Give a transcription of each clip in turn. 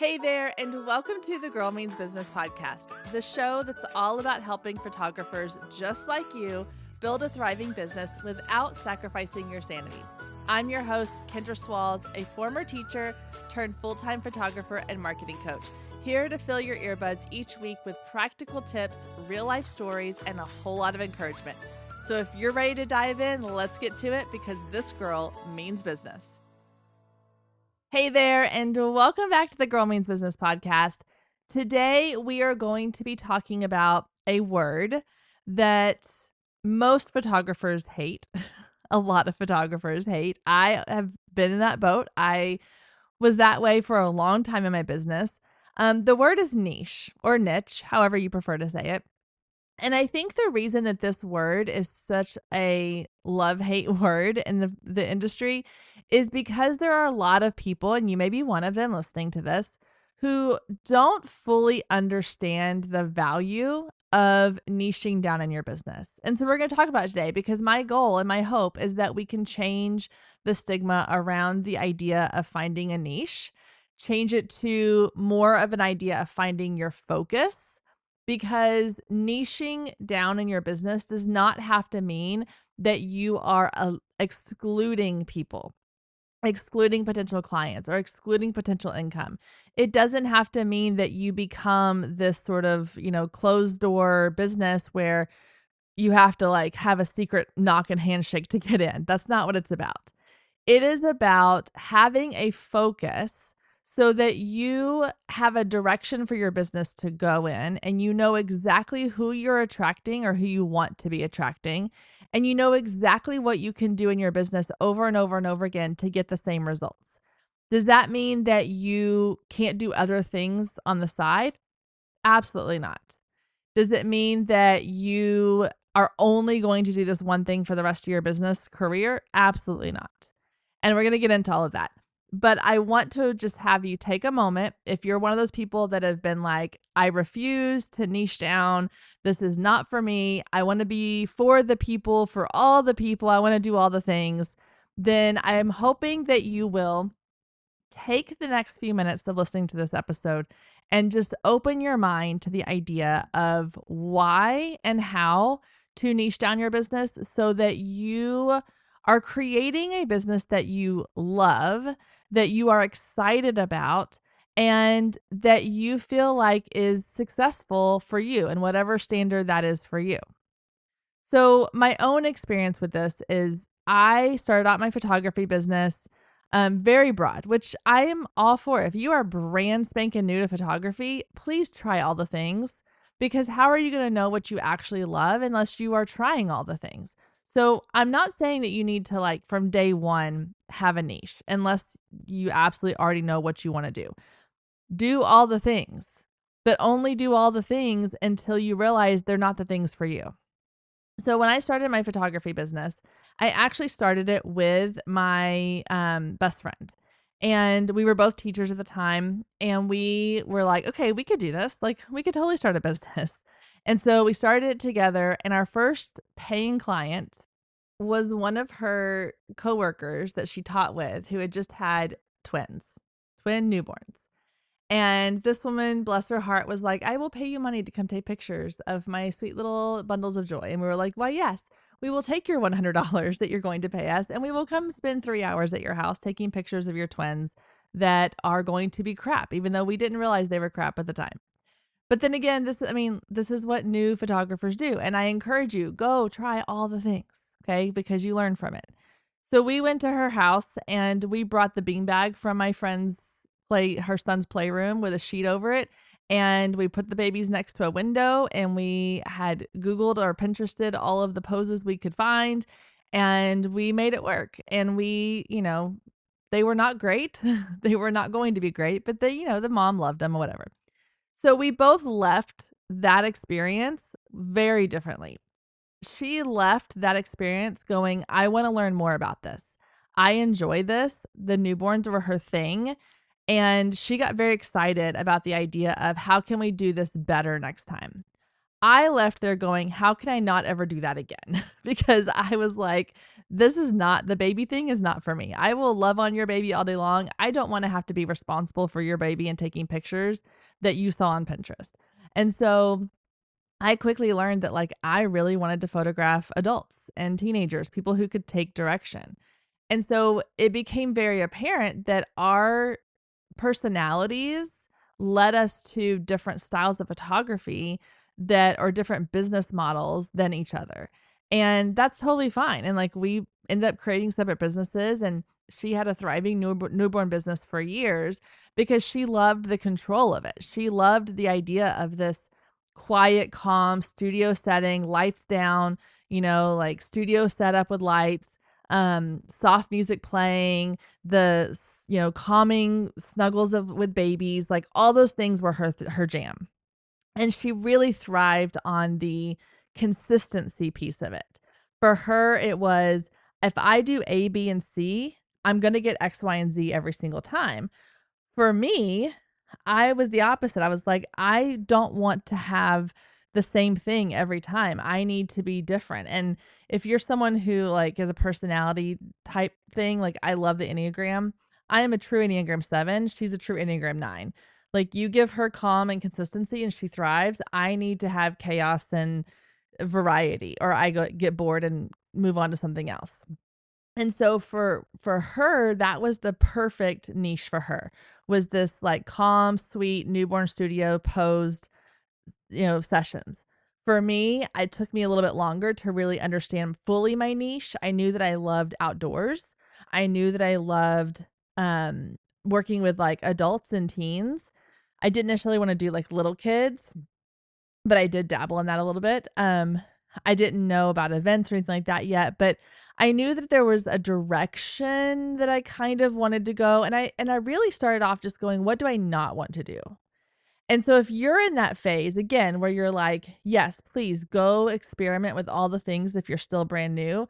Hey there, and welcome to the Girl Means Business podcast, the show that's all about helping photographers just like you build a thriving business without sacrificing your sanity. I'm your host, Kendra Swalls, a former teacher turned full-time photographer and marketing coach, here to fill your earbuds each week with practical tips, real-life stories, and a whole lot of encouragement. So if you're ready to dive in, let's get to it because this girl means business. Hey there, and welcome back to the Girl Means Business podcast. Today, we are going to be talking about a word that most photographers hate. A lot of photographers hate. I have been in that boat. I was that way for a long time in my business. The word is niche or niche, however you prefer to say it. And I think the reason that this word is such a love-hate word in the industry is because there are a lot of people, and you may be one of them listening to this, who don't fully understand the value of niching down in your business. And so we're going to talk about it today because my goal and my hope is that we can change the stigma around the idea of finding a niche, change it to more of an idea of finding your focus. Because niching down in your business does not have to mean that you are excluding people, excluding potential clients, or excluding potential income. It doesn't have to mean that you become this sort of, closed door business where you have to have a secret knock and handshake to get in. That's not what it's about. It is about having a focus so that you have a direction for your business to go in and you know exactly who you're attracting or who you want to be attracting. And you know exactly what you can do in your business over and over and over again to get the same results. Does that mean that you can't do other things on the side? Absolutely not. Does it mean that you are only going to do this one thing for the rest of your business career? Absolutely not. And we're going to get into all of that. But I want to just have you take a moment. If you're one of those people that have been like, I refuse to niche down. This is not for me. I want to be for the people, for all the people. I want to do all the things. Then I am hoping that you will take the next few minutes of listening to this episode and just open your mind to the idea of why and how to niche down your business so that you are creating a business that you love, that you are excited about, and that you feel like is successful for you and whatever standard that is for you. So my own experience with this is I started out my photography business very broad, which I am all for. If you are brand spanking new to photography, please try all the things because how are you going to know what you actually love unless you are trying all the things? So I'm not saying that you need to from day one have a niche unless you absolutely already know what you want to do. Do all the things, but only do all the things until you realize they're not the things for you. So when I started my photography business, I actually started it with my best friend. And we were both teachers at the time. And we were like, okay, we could do this. We could totally start a business. And so we started it together. And our first paying client was one of her coworkers that she taught with who had just had twin newborns. And this woman, bless her heart, was like, I will pay you money to come take pictures of my sweet little bundles of joy. And we were like, why, yes, we will take your $100 that you're going to pay us. And we will come spend 3 hours at your house taking pictures of your twins that are going to be crap, even though we didn't realize they were crap at the time. But then again, this is what new photographers do. And I encourage you, go try all the things, okay? Because you learn from it. So we went to her house and we brought the beanbag from my friend's her son's playroom with a sheet over it. And we put the babies next to a window and we had Googled or Pinterested all of the poses we could find and we made it work. And we, they were not great. They were not going to be great, but the mom loved them or whatever. So we both left that experience very differently. She left that experience going, I want to learn more about this. I enjoy this. The newborns were her thing. And she got very excited about the idea of how can we do this better next time? I left there going, how can I not ever do that again? Because I was like, this is not, the baby thing is not for me. I will love on your baby all day long. I don't want to have to be responsible for your baby and taking pictures that you saw on Pinterest. And so I quickly learned that like I really wanted to photograph adults and teenagers, people who could take direction. And so it became very apparent that our personalities led us to different styles of photography that are different business models than each other. And that's totally fine. And like we ended up creating separate businesses, and she had a thriving newborn business for years because she loved the control of it. She loved the idea of this quiet, calm studio setting, lights down, like studio setup with lights, soft music playing, the calming snuggles of with babies, like all those things were her jam. And she really thrived on the consistency piece of it. For her, it was, if I do A, B, and C, I'm going to get X, Y, and Z every single time. For me, I was the opposite. I was like, I don't want to have the same thing every time. I need to be different. And if you're someone who like is a personality type thing, like I love the Enneagram. I am a true Enneagram 7. She's a true Enneagram 9. Like you give her calm and consistency and she thrives. I need to have chaos and variety, or I get bored and move on to something else. And so for her, that was the perfect niche for her, was this like calm, sweet newborn studio posed, sessions. For me, it took me a little bit longer to really understand fully my niche. I knew that I loved outdoors. I knew that I loved working with like adults and teens. I didn't necessarily want to do like little kids, but I did dabble in that a little bit. I didn't know about events or anything like that yet, but I knew that there was a direction that I kind of wanted to go. And I really started off just going, what do I not want to do? And so if you're in that phase again, where you're like, yes, please go experiment with all the things if you're still brand new,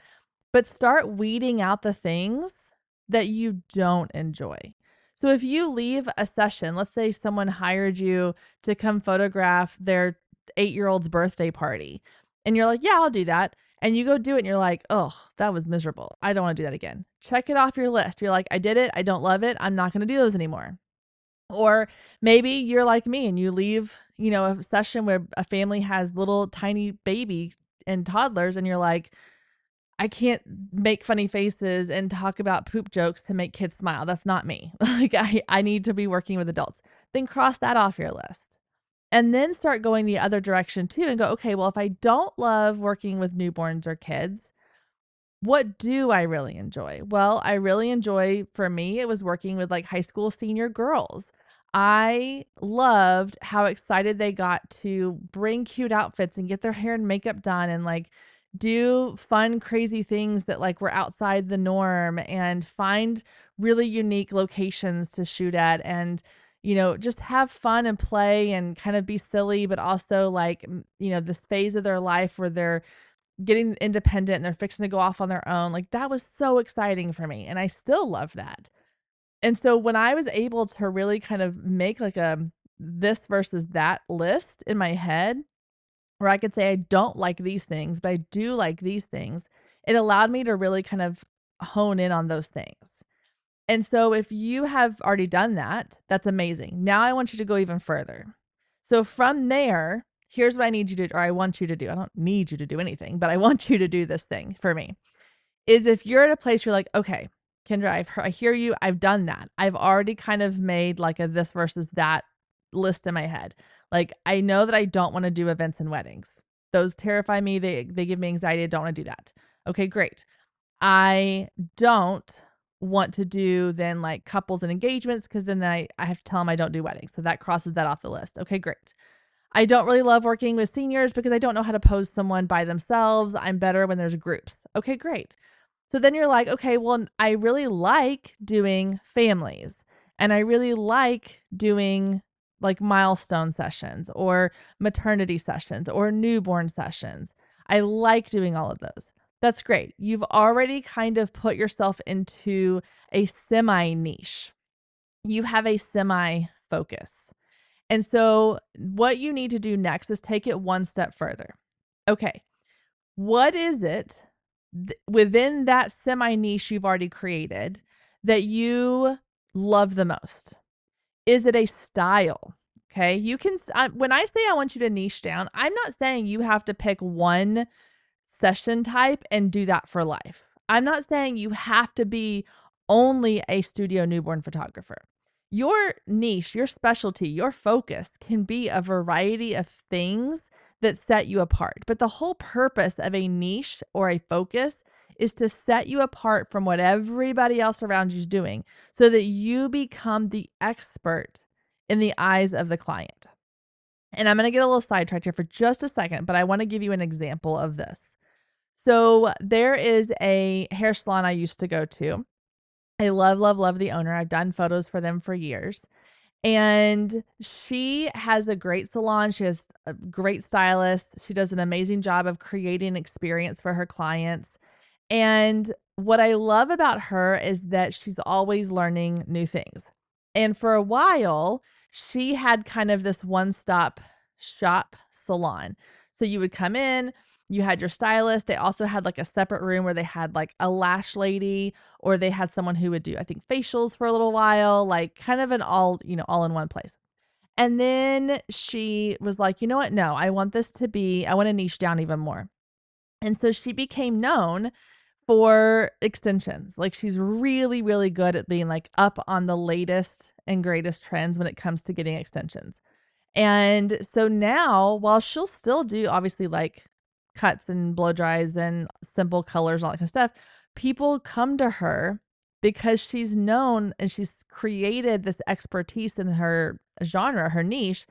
but start weeding out the things that you don't enjoy. So if you leave a session, let's say someone hired you to come photograph their 8-year-old's birthday party, and you're like, yeah, I'll do that. And you go do it and you're like, oh, that was miserable. I don't want to do that again. Check it off your list. You're like, I did it. I don't love it. I'm not going to do those anymore. Or maybe you're like me and you leave, a session where a family has little tiny baby and toddlers, and you're like, I can't make funny faces and talk about poop jokes to make kids smile. That's not me. Like I need to be working with adults. Then cross that off your list. And then start going the other direction too and go, okay, well, if I don't love working with newborns or kids, what do I really enjoy? Well, I really enjoy, for me, it was working with like high school senior girls. I loved how excited they got to bring cute outfits and get their hair and makeup done and like do fun, crazy things that like were outside the norm and find really unique locations to shoot at and, just have fun and play and kind of be silly, but also like, this phase of their life where they're getting independent and they're fixing to go off on their own. Like that was so exciting for me. And I still love that. And so when I was able to really kind of make like a this versus that list in my head, where I could say, I don't like these things, but I do like these things, it allowed me to really kind of hone in on those things. And so if you have already done that, that's amazing. Now I want you to go even further. So from there, here's what I need you to, or I want you to do. I don't need you to do anything, but I want you to do this thing for me. Is if you're at a place you're like, okay, Kendra, I hear you. I've done that. I've already kind of made like a this versus that list in my head. Like I know that I don't want to do events and weddings. Those terrify me. They give me anxiety. I don't want to do that. Okay, great. I don't want to do then like couples and engagements because then I have to tell them I don't do weddings. So that crosses that off the list. Okay, great. I don't really love working with seniors because I don't know how to pose someone by themselves. I'm better when there's groups. Okay, great. So then you're like, okay, well, I really like doing families and I really like doing like milestone sessions or maternity sessions or newborn sessions. I like doing all of those. That's great. You've already kind of put yourself into a semi niche. You have a semi focus. And so what you need to do next is take it one step further. Okay, what is it within that semi niche you've already created that you love the most? Is it a style? Okay. You can, when I say I want you to niche down, I'm not saying you have to pick one session type and do that for life. I'm not saying you have to be only a studio newborn photographer. Your niche, your specialty, your focus can be a variety of things that set you apart. But the whole purpose of a niche or a focus is to set you apart from what everybody else around you is doing so that you become the expert in the eyes of the client. And I'm going to get a little sidetracked here for just a second, but I want to give you an example of this. So there is a hair salon I used to go to. I love, love, love the owner. I've done photos for them for years. And she has a great salon. She has a great stylist. She does an amazing job of creating experience for her clients. And what I love about her is that she's always learning new things. And for a while, she had kind of this one-stop shop salon. So you would come in, you had your stylist. They also had like a separate room where they had like a lash lady, or they had someone who would do, I think, facials for a little while, like kind of an all in one place. And then she was like, you know what? No, I want I want to niche down even more. And so she became known for extensions. Like she's really, really good at being like up on the latest and greatest trends when it comes to getting extensions. And so now, while she'll still do obviously like cuts and blow dries and simple colors, all that kind of stuff, people come to her because she's known and she's created this expertise in her genre, her niche.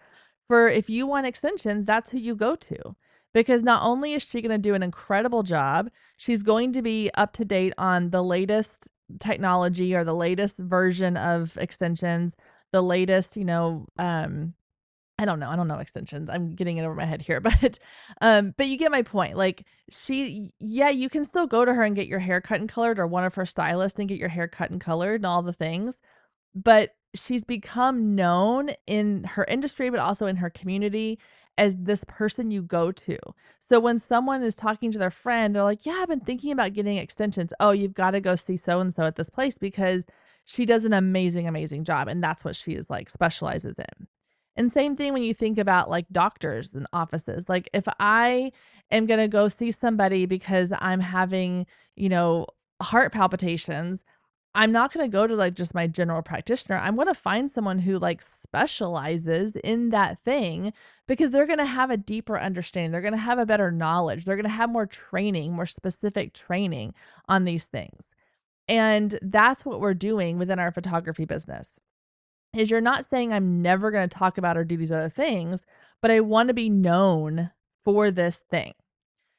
For if you want extensions, that's who you go to. Because not only is she going to do an incredible job, she's going to be up to date on the latest technology or the latest version of extensions, the latest, I don't know. I don't know extensions. I'm getting it over my head here, but you get my point. Like you can still go to her and get your hair cut and colored, or one of her stylists and get your hair cut and colored and all the things. But she's become known in her industry, but also in her community as this person you go to. So when someone is talking to their friend, they're like, yeah, I've been thinking about getting extensions. Oh, you've got to go see so-and-so at this place because she does an amazing, amazing job. And that's what she is like specializes in. And same thing when you think about like doctors and offices. Like if I am going to go see somebody because I'm having, heart palpitations, I'm not going to go to like just my general practitioner. I'm going to find someone who like specializes in that thing because they're going to have a deeper understanding. They're going to have a better knowledge. They're going to have more training, more specific training on these things. And that's what we're doing within our photography business. Is you're not saying I'm never going to talk about or do these other things, but I want to be known for this thing.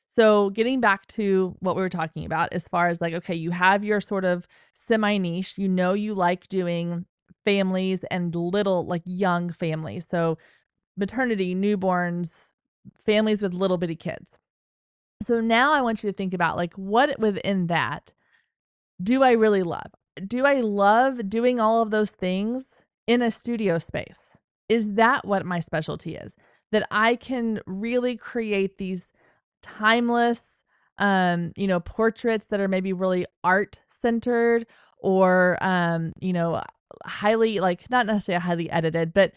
So getting back to what we were talking about as far as like, okay, you have your sort of semi niche, you like doing families and little like young families. So maternity, newborns, families with little bitty kids. So now I want you to think about like what within that do I really love? Do I love doing all of those things in a studio space? Is that what my specialty is? That I can really create these timeless, portraits that are maybe really art centered or, highly like not necessarily highly edited, but,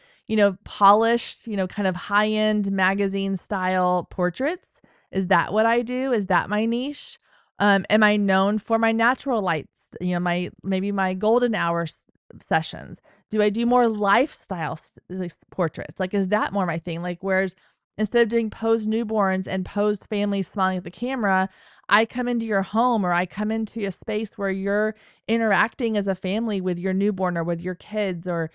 polished, kind of high end magazine style portraits. Is that what I do? Is that my niche? Am I known for my natural lights? Maybe my golden hour sessions. Do I do more lifestyle portraits? Like, is that more my thing? Like, whereas instead of doing posed newborns and posed families smiling at the camera, I come into your home or I come into a space where you're interacting as a family with your newborn or with your kids or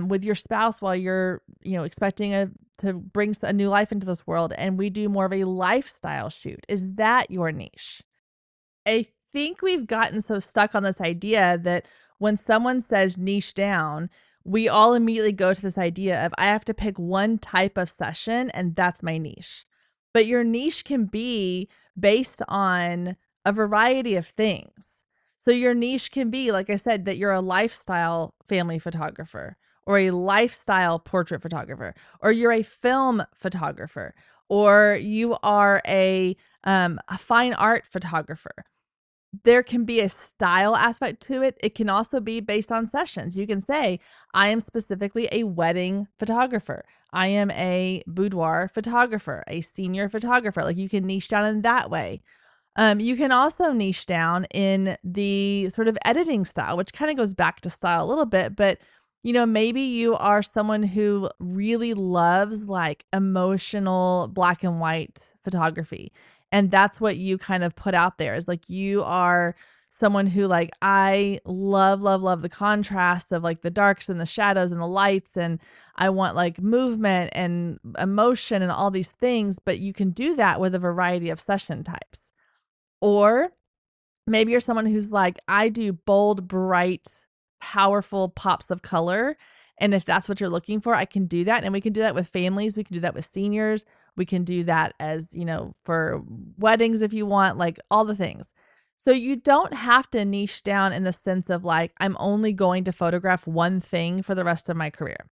with your spouse while you're, expecting to bring a new life into this world. And we do more of a lifestyle shoot. Is that your niche? I think we've gotten so stuck on this idea that when someone says niche down, we all immediately go to this idea of I have to pick one type of session and that's my niche. But your niche can be based on a variety of things. So your niche can be, like I said, that you're a lifestyle family photographer or a lifestyle portrait photographer, or you're a film photographer, or you are a fine art photographer. there can be a style aspect to it. It can also be based on sessions. You can say, I am specifically a wedding photographer. I am a boudoir photographer, a senior photographer. Like you can niche down in that way. You can also niche down in the sort of editing style, which kind of goes back to style a little bit, but maybe you are someone who really loves like emotional black and white photography. And that's what you kind of put out there is like you are someone who like I love love love the contrast of like the darks and the shadows and the lights, and I want like movement and emotion and all these things, but you can do that with a variety of session types. Or maybe you're someone who's like, I do bold, bright, powerful pops of color. And if that's what you're looking for, I can do that. And we can do that with families. We can do that with seniors. We can do that as, for weddings if you want, like all the things. So you don't have to niche down in the sense of like, I'm only going to photograph one thing for the rest of my career.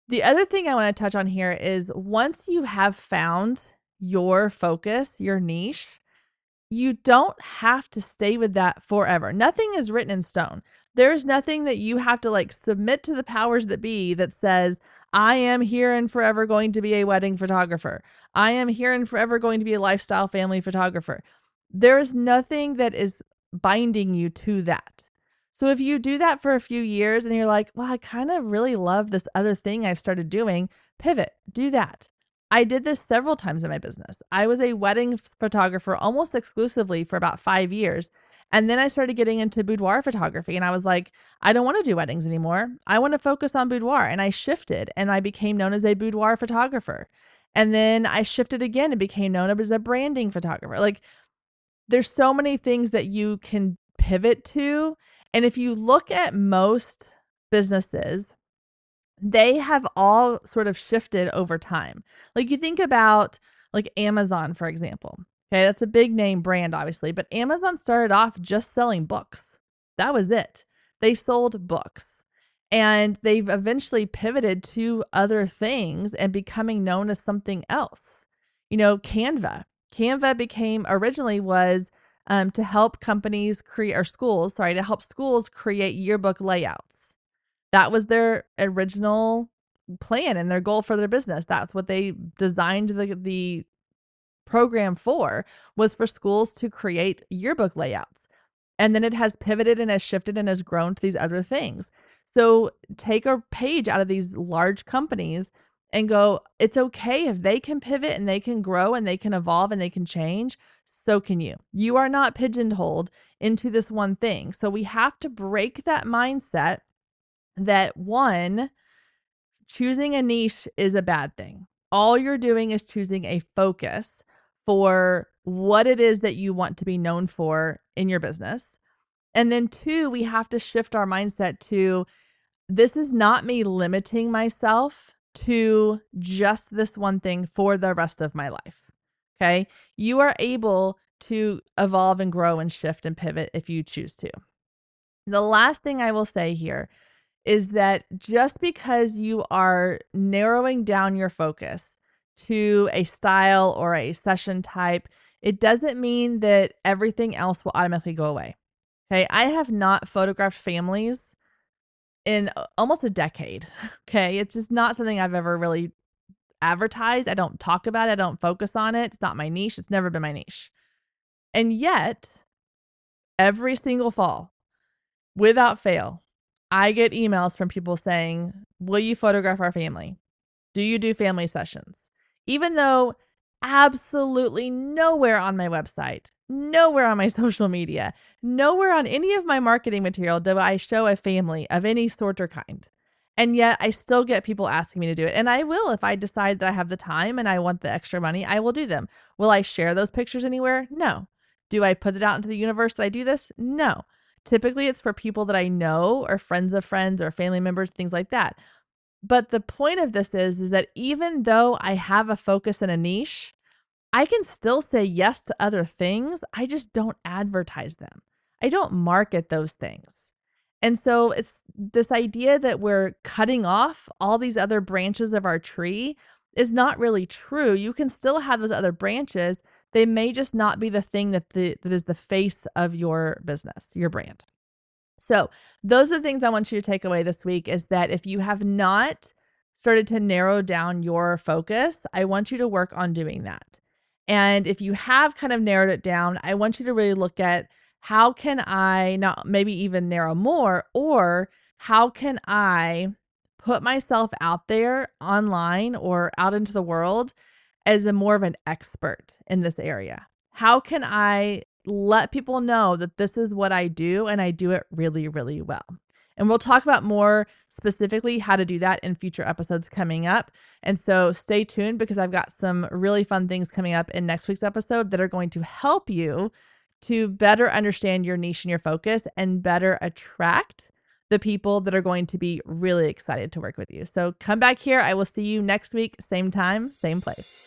The other thing I want to touch on here is once you have found your focus, your niche, you don't have to stay with that forever. Nothing is written in stone. There's nothing that you have to like submit to the powers that be that says, I am here and forever going to be a wedding photographer. I am here and forever going to be a lifestyle family photographer. There is nothing that is binding you to that. So if you do that for a few years and you're like, well, I kind of really love this other thing I've started doing, pivot, do that. I did this several times in my business. I was a wedding photographer almost exclusively for about 5 years. And then I started getting into boudoir photography and I was like, I don't want to do weddings anymore. I want to focus on boudoir. And I shifted and I became known as a boudoir photographer. And then I shifted again and became known as a branding photographer. Like there's so many things that you can pivot to. And if you look at most businesses, they have all sort of shifted over time. Like you think about like Amazon, for example. Okay, that's a big name brand, obviously, but Amazon started off just selling books. That was it. They sold books and they've eventually pivoted to other things and becoming known as something else. Canva. Canva became originally was to help companies create, or schools, sorry, to help schools create yearbook layouts. That was their original plan and their goal for their business. That's what they designed the program for, was for schools to create yearbook layouts. And then it has pivoted and has shifted and has grown to these other things. So take a page out of these large companies and go, it's okay if they can pivot and they can grow and they can evolve and they can change. So can you. You are not pigeonholed into this one thing. So we have to break that mindset that one, choosing a niche is a bad thing. All you're doing is choosing a focus for what it is that you want to be known for in your business. And then two, we have to shift our mindset to this is not me limiting myself to just this one thing for the rest of my life. Okay. You are able to evolve and grow and shift and pivot if you choose to. The last thing I will say here is that just because you are narrowing down your focus to a style or a session type, it doesn't mean that everything else will automatically go away. Okay. I have not photographed families in almost a decade. Okay. It's just not something I've ever really advertised. I don't talk about it. I don't focus on it. It's not my niche. It's never been my niche. And yet, every single fall, without fail, I get emails from people saying, will you photograph our family? Do you do family sessions? Even though absolutely nowhere on my website, nowhere on my social media, nowhere on any of my marketing material do I show a family of any sort or kind. And yet I still get people asking me to do it. And I will, if I decide that I have the time and I want the extra money, I will do them. Will I share those pictures anywhere? No. Do I put it out into the universe that I do this? No. Typically it's for people that I know or friends of friends or family members, things like that. But the point of this is that even though I have a focus and a niche, I can still say yes to other things. I just don't advertise them. I don't market those things. And so it's this idea that we're cutting off all these other branches of our tree is not really true. You can still have those other branches. they may just not be the thing that is the face of your business, your brand. So those are the things I want you to take away this week, is that if you have not started to narrow down your focus, I want you to work on doing that. And if you have kind of narrowed it down, I want you to really look at, how can I not maybe even narrow more, or how can I put myself out there online or out into the world as a more of an expert in this area? How can I let people know that this is what I do and I do it really, really well? And we'll talk about more specifically how to do that in future episodes coming up. And so stay tuned, because I've got some really fun things coming up in next week's episode that are going to help you to better understand your niche and your focus and better attract the people that are going to be really excited to work with you. So come back here. I will see you next week, same time, same place.